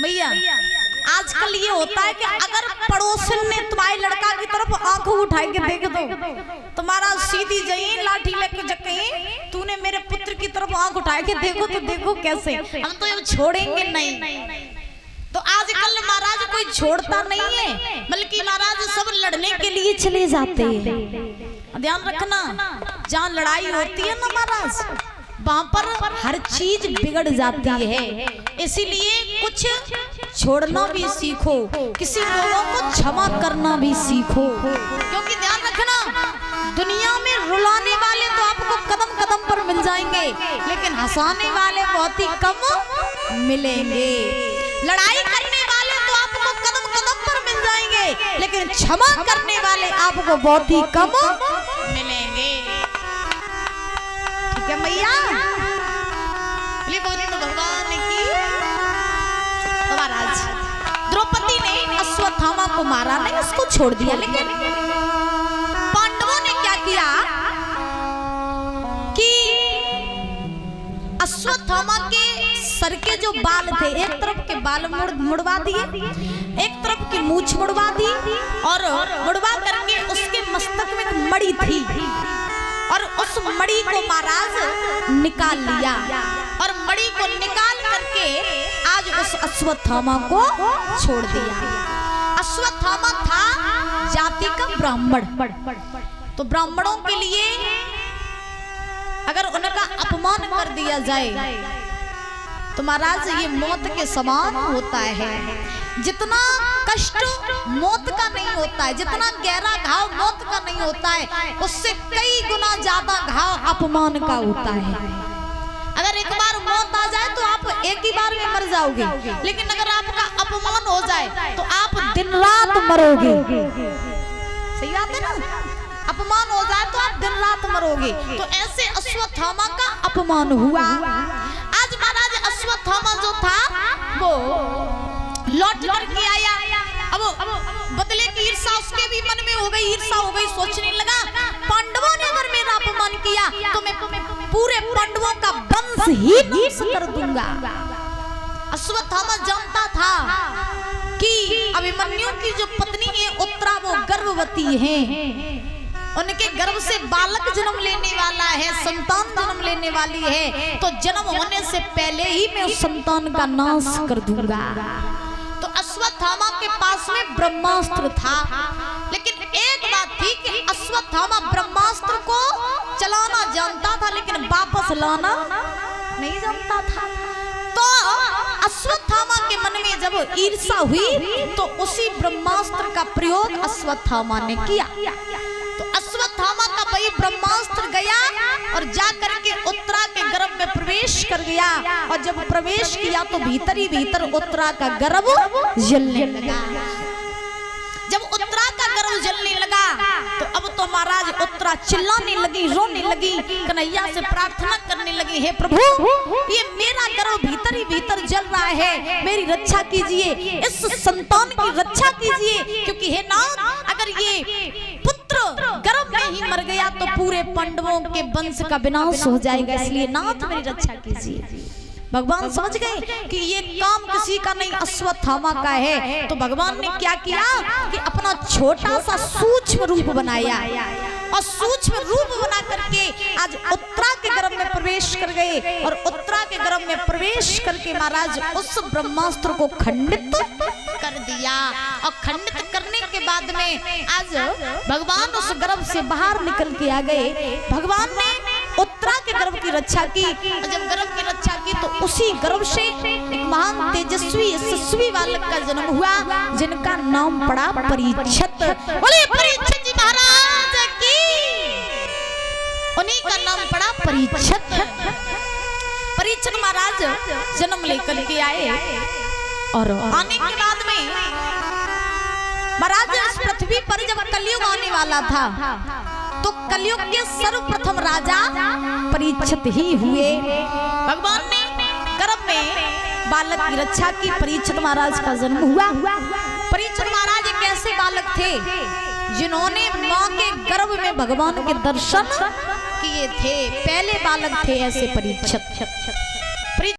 भैया आजकल ये होता है कि अगर पड़ोसन ने तुम्हारे लड़का की तरफ आंखों उठाई के देख दो, तुम्हारा सीधी जई लाठी लेके जके तूने मेरे पुत्र की तरफ आंख उठाए के देखो तो देखो कैसे, हम तो ये छोड़ेंगे नहीं। तो आजकल महाराज कोई छोड़ता नहीं है, बल्कि महाराज सब लड़ने के लिए चले जाते हैं। ध्यान रखना, जहाँ लड़ाई होती है ना महाराज, वहां पर हर चीज बिगड़ जाती है। इसीलिए कुछ छोड़ना भी सीखो, किसी लोगों को क्षमा करना भी सीखो, क्योंकि ध्यान रखना दुनिया में रुलाने वाले तो आपको कदम कदम पर मिल जाएंगे, लेकिन हंसाने वाले बहुत ही कम मिलेंगे। लड़ाई करने वाले तो आपको कदम कदम पर मिल जाएंगे, लेकिन क्षमा करने वाले आपको बहुत ही कम मिलेंगे। ठीक है भैया, भगवान की महाराज द्रौपदी ने अश्वत्थामा को मारा नहीं, उसको छोड़ दिया, लेकिन पांडवों ने क्या किया कि अश्वत्थामा के सर के जो बाल थे, एक तरफ के बाल मुड़वा दिए, एक तरफ की मूंछ मुड़वा दी, और मुड़वा करके उसके मस्तक में एक मणि थी और उस मणि को महाराज निकाल लिया, और मणि को निकाल करके आज उस अश्वत्थामा को छोड़ दिया। अश्वत्थामा था जाति का ब्राह्मण, तो ब्राह्मणों के लिए अगर उनका अपमान कर दिया जाए तो महाराज ये मौत के समान होता है। जितना कष्ट मौत का नहीं होता है, जितना गहरा घाव मौत का नहीं होता है, उससे कई गुना ज्यादा घाव अपमान का होता है। अगर एक बार मौत आ जाए तो आप एक ही बार में मर जाओगे, लेकिन अगर आपका अपमान हो जाए तो आप दिन रात मरोगे। सही बात है ना, अपमान हो जाए तो आप दिन रात मरोगे। तो ऐसे अश्वत्थामा का अपमान हुआ। आज महाराज अश्वत्थामा जो था वो लौट करके आया, अब बदले की ईर्षा उसके भी मन में हो गई, ईर्षा हो गई, सोचने लगा पांडवों ने अगर मेरा अपमान किया तो मैं पूरे पांडवों का वंश ही नाश कर दूंगा। अश्वत्थामा जानता था कि अभिमन्यु की जो पत्नी है उत्तरा वो गर्भवती है, उनके गर्भ से बालक जन्म लेने वाला है, संतान जन्म लेने वाली है, तो जन्म होने से पहले ही मैं उस संतान का नाश कर दूंगा। तो अश्वत्थामा के पास में ब्रह्मास्त्र था, लेकिन एक बात थी कि अश्वत्थामा ब्रह्मास्त्र को चलाना जानता था, लेकिन वापस लाना नहीं जानता था। तो अश्वत्थामा के मन में जब ईर्षा हुई तो उसी ब्रह्मास्त्र का प्रयोग अश्वत्थामा ने किया। तो अश्वत्थामा का वही ब्रह्मास्त्र गया और जाकर के उत्तरा के गर्भ में प्रवेश कर गया, और जब प्रवेश किया तो भीतर ही भीतर उत्तरा का गर्भ जलने लगा। जब उत्तरा का गर्भ जलने लगा तो अब तो महाराज उत्तरा चिल्लाने लगी, रोने लगी, कन्हैया से प्रार्थना करने लगी, हे प्रभु ये मेरा गर्भ भीतर ही भीतर जल रहा है, मेरी रक्षा कीजिए, इस संतान की रक्षा कीजिए, क्योंकि हे नाथ अगर ये गर्भ में ही मर गया तो पूरे पांडवों के वंश का विनाश हो जाएगा, इसलिए नाथ मेरी रक्षा कीजिए। भगवान समझ गए कि ये काम किसी का नहीं अश्वत्थामा का है, तो भगवान ने क्या किया कि अपना छोटा सा सूक्ष्म रूप बनाया, और सूक्ष्म रूप बना करके आज उत्तरा के गर्भ में प्रवेश कर गए, और उत्तरा के गर्भ में प्रवेश करके महाराज उस ब्रह्मास्त्र को खंडित कर दिया। और खंडित करने के बाद में आज भगवान उस गर्भ से बाहर निकल के आ गए। भगवान ने उत्तरा के गर्भ की रक्षा की, और जब गर्भ की रक्षा की तो उसी गर्भ से एक महान तेजस्वी यशस्वी बालक का जन्म हुआ, जिनका नाम पड़ा परीक्षित। बोले परीक्षित जी महाराज की, उन्हीं का नाम पड़ा परीक्षित। परीक्षित महाराज जन्म लेकर के आए, और आने के बाद में महाराज इस पृथ्वी पर जब कलयुग आने वाला था तो कलयुग के सर्वप्रथम राजा परीक्षित ही हुए। भगवान ने गर्भ में बालक की रक्षा की, परीक्षित महाराज का जन्म हुआ। परीक्षित महाराज एक ऐसे बालक थे जिन्होंने मां के गर्भ में भगवान के दर्शन किए थे, पहले बालक थे ऐसे परीक्षित।